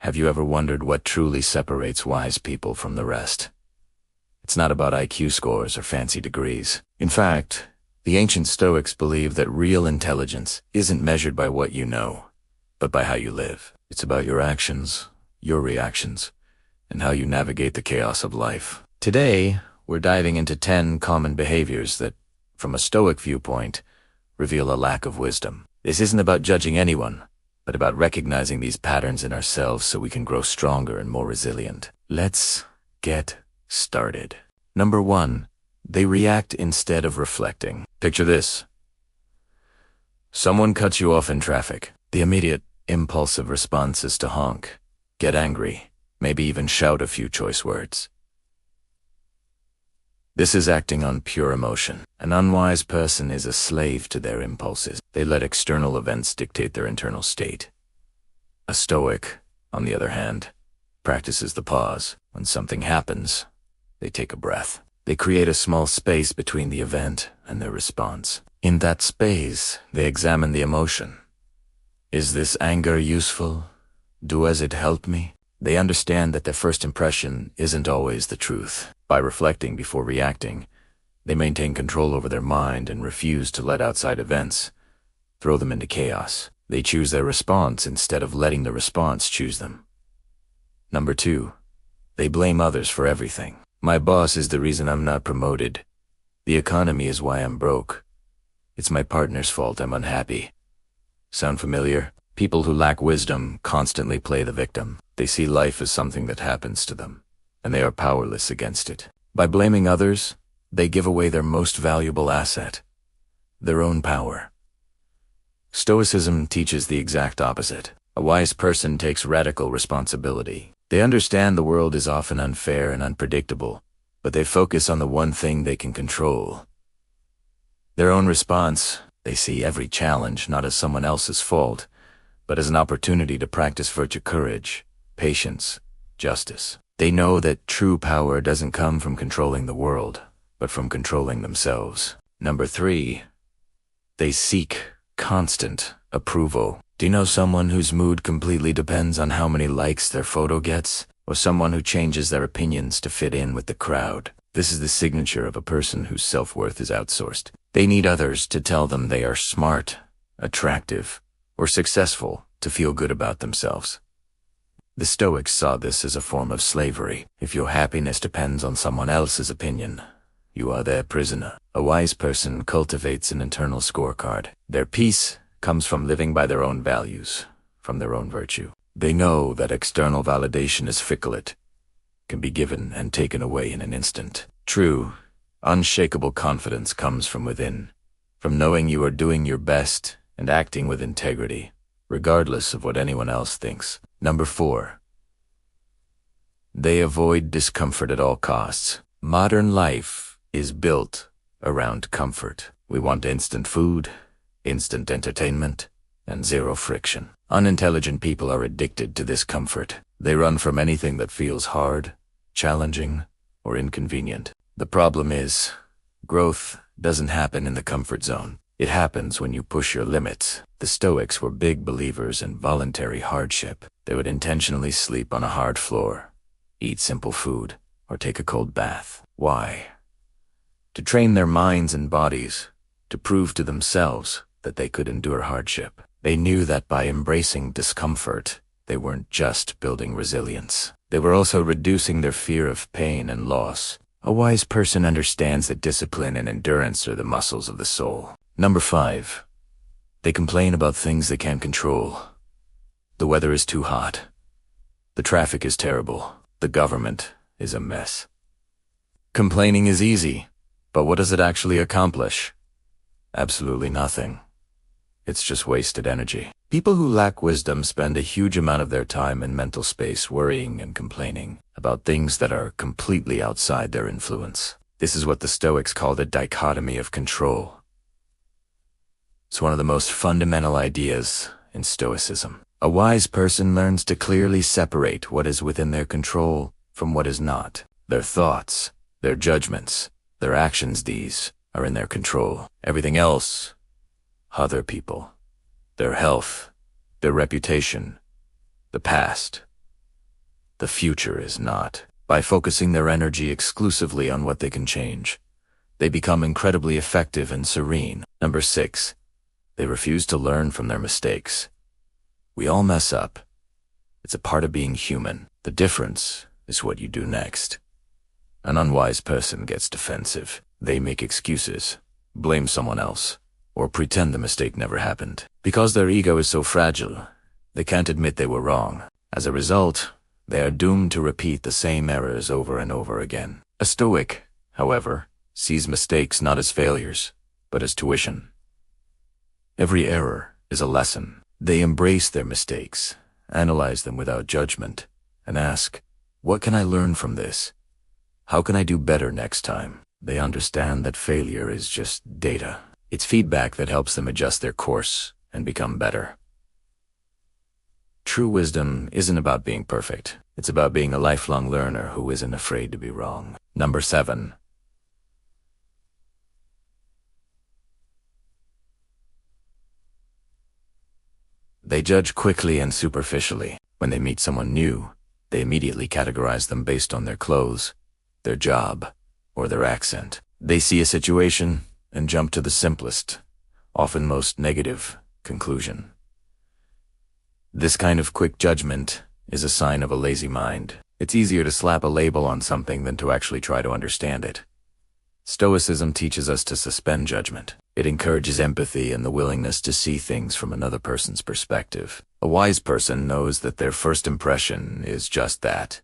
Have you ever wondered what truly separates wise people from the rest? It's not about IQ scores or fancy degrees. In fact, the ancient Stoics believed that real intelligence isn't measured by what you know, but by how you live. It's about your actions, your reactions, and how you navigate the chaos of life. Today, we're diving into 10 common behaviors that, from a Stoic viewpoint, reveal a lack of wisdom. This isn't about judging anyone, but about recognizing these patterns in ourselves so we can grow stronger and more resilient. Let's get started. Number 1, they react instead of reflecting. Picture this. Someone cuts you off in traffic. The immediate, impulsive response is to honk, get angry, maybe even shout a few choice words. This is acting on pure emotion. An unwise person is a slave to their impulses. They let external events dictate their internal state. A Stoic, on the other hand, practices the pause. When something happens, they take a breath. They create a small space between the event and their response. In that space, they examine the emotion. Is this anger useful? Does it help me? They understand that their first impression isn't always the truth. By reflecting before reacting, they maintain control over their mind and refuse to let outside events throw them into chaos. They choose their response instead of letting the response choose them. Number 2, they blame others for everything. My boss is the reason I'm not promoted. The economy is why I'm broke. It's my partner's fault I'm unhappy. Sound familiar? People who lack wisdom constantly play the victim. They see life as something that happens to them, and they are powerless against it. By blaming others, they give away their most valuable asset, their own power. Stoicism teaches the exact opposite. A wise person takes radical responsibility. They understand the world is often unfair and unpredictable, but they focus on the one thing they can control. Their own response. They see every challenge not as someone else's fault, but as an opportunity to practice virtue, courage, patience, justice. They know that true power doesn't come from controlling the world, but from controlling themselves. Number 3, they seek constant approval. Do you know someone whose mood completely depends on how many likes their photo gets? Or someone who changes their opinions to fit in with the crowd? This is the signature of a person whose self-worth is outsourced. They need others to tell them they are smart, attractive, or successful to feel good about themselves. The Stoics saw this as a form of slavery. If your happiness depends on someone else's opinion, you are their prisoner. A wise person cultivates an internal scorecard. Their peace comes from living by their own values, from their own virtue. They know that external validation is fickle. It can be given and taken away in an instant. True, unshakable confidence comes from within, from knowing you are doing your best and acting with integrity, regardless of what anyone else thinks. Number 4, they avoid discomfort at all costs. Modern life is built around comfort. We want instant food, instant entertainment, and zero friction. Unintelligent people are addicted to this comfort. They run from anything that feels hard, challenging, or inconvenient. The problem is, growth doesn't happen in the comfort zone. It happens when you push your limits. The Stoics were big believers in voluntary hardship. They would intentionally sleep on a hard floor, eat simple food, or take a cold bath. Why? To train their minds and bodies, to prove to themselves that they could endure hardship. They knew that by embracing discomfort, they weren't just building resilience. They were also reducing their fear of pain and loss. A wise person understands that discipline and endurance are the muscles of the soul. Number 5, they complain about things they can't control. The weather is too hot. The traffic is terrible. The government is a mess. Complaining is easy, but what does it actually accomplish? Absolutely nothing. It's just wasted energy. People who lack wisdom spend a huge amount of their time in mental space worrying and complaining about things that are completely outside their influence. This is what the Stoics call the dichotomy of control. It's one of the most fundamental ideas in Stoicism. A wise person learns to clearly separate what is within their control from what is not. Their thoughts, their judgments, their actions, these are in their control. Everything else, other people, their health, their reputation, the past, the future is not. By focusing their energy exclusively on what they can change, they become incredibly effective and serene. Number 6. They refuse to learn from their mistakes. We all mess up. It's a part of being human. The difference is what you do next. An unwise person gets defensive. They make excuses, blame someone else, or pretend the mistake never happened. Because their ego is so fragile, they can't admit they were wrong. As a result, they are doomed to repeat the same errors over and over again. A Stoic, however, sees mistakes not as failures, but as tuition. Every error is a lesson. They embrace their mistakes, analyze them without judgment, and ask, what can I learn from this? How can I do better next time? They understand that failure is just data. It's feedback that helps them adjust their course and become better. True wisdom isn't about being perfect. It's about being a lifelong learner who isn't afraid to be wrong. Number 7. They judge quickly and superficially. When they meet someone new, they immediately categorize them based on their clothes, their job, or their accent. They see a situation and jump to the simplest, often most negative, conclusion. This kind of quick judgment is a sign of a lazy mind. It's easier to slap a label on something than to actually try to understand it. Stoicism teaches us to suspend judgment. It encourages empathy and the willingness to see things from another person's perspective. A wise person knows that their first impression is just that,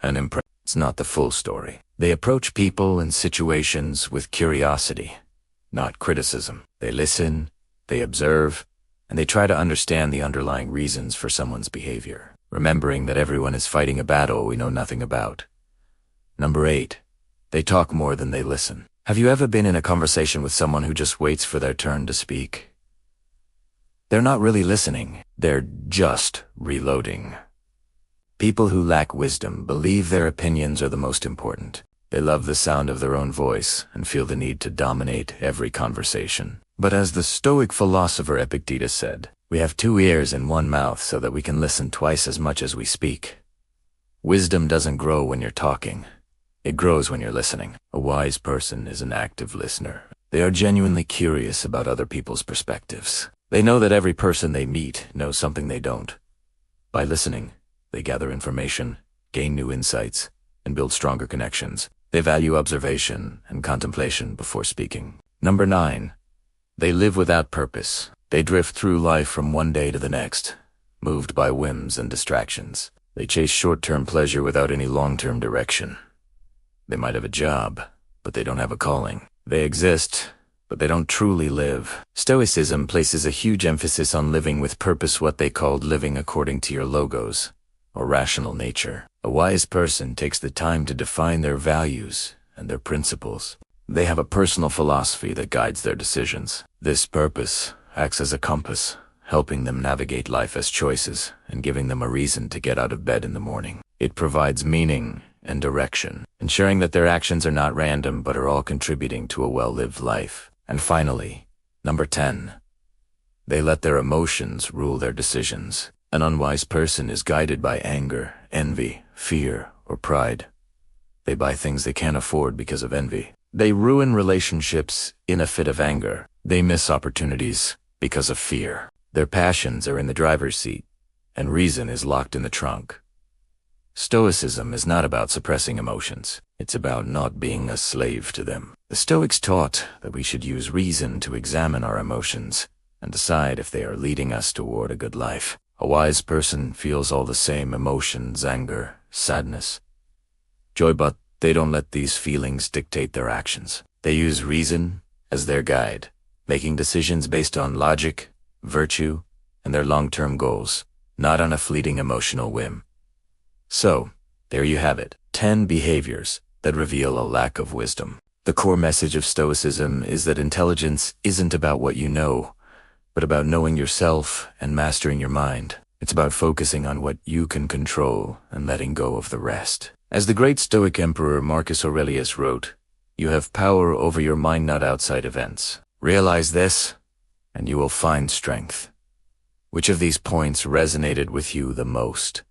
an impression. It's not the full story. They approach people and situations with curiosity, not criticism. They listen, they observe, and they try to understand the underlying reasons for someone's behavior, remembering that everyone is fighting a battle we know nothing about. Number 8. They talk more than they listen. Have you ever been in a conversation with someone who just waits for their turn to speak? They're not really listening. They're just reloading. People who lack wisdom believe their opinions are the most important. They love the sound of their own voice and feel the need to dominate every conversation. But as the Stoic philosopher Epictetus said, we have 2 ears and 1 mouth so that we can listen twice as much as we speak. Wisdom doesn't grow when you're talking. It grows when you're listening. A wise person is an active listener. They are genuinely curious about other people's perspectives. They know that every person they meet knows something they don't. By listening, they gather information, gain new insights, and build stronger connections. They value observation and contemplation before speaking. Number 9. They live without purpose. They drift through life from one day to the next, moved by whims and distractions. They chase short-term pleasure without any long-term direction. They might have a job, but they don't have a calling. They exist, but they don't truly live. Stoicism places a huge emphasis on living with purpose, what they called living according to your logos, or rational nature. A wise person takes the time to define their values and their principles. They have a personal philosophy that guides their decisions. This purpose acts as a compass, helping them navigate life as choices and giving them a reason to get out of bed in the morning. It provides meaning and direction, ensuring that their actions are not random but are all contributing to a well-lived life. And finally, number 10. They let their emotions rule their decisions. An unwise person is guided by anger, envy, fear, or pride. They buy things they can't afford because of envy. They ruin relationships in a fit of anger. They miss opportunities because of fear. Their passions are in the driver's seat, and reason is locked in the trunk. Stoicism is not about suppressing emotions. It's about not being a slave to them. The Stoics taught that we should use reason to examine our emotions and decide if they are leading us toward a good life. A wise person feels all the same emotions, anger, sadness, joy, but they don't let these feelings dictate their actions. They use reason as their guide, making decisions based on logic, virtue, and their long-term goals, not on a fleeting emotional whim. So, there you have it, 10 behaviors that reveal a lack of wisdom. The core message of Stoicism is that intelligence isn't about what you know, but about knowing yourself and mastering your mind. It's about focusing on what you can control and letting go of the rest. As the great Stoic emperor Marcus Aurelius wrote, "You have power over your mind, not outside events. Realize this, and you will find strength." Which of these points resonated with you the most?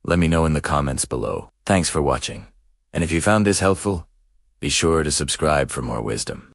Let me know in the comments below. Thanks for watching. And if you found this helpful, be sure to subscribe for more wisdom.